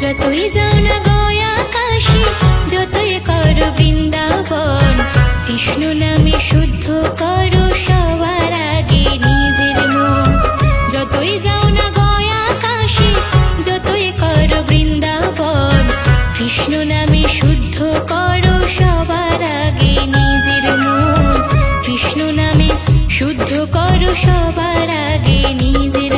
যতই যাও না গয়া কাশী, যতই করো বৃন্দাবন, কৃষ্ণ নামে শুদ্ধ করো সবার আগে নিজের মন। যতই যাও না গয়া কাশী, যতই করো বৃন্দাবন, কৃষ্ণ নামে শুদ্ধ করো সবার আগে নিজের মন। কৃষ্ণ নামে শুদ্ধ করো সবার আগে নিজের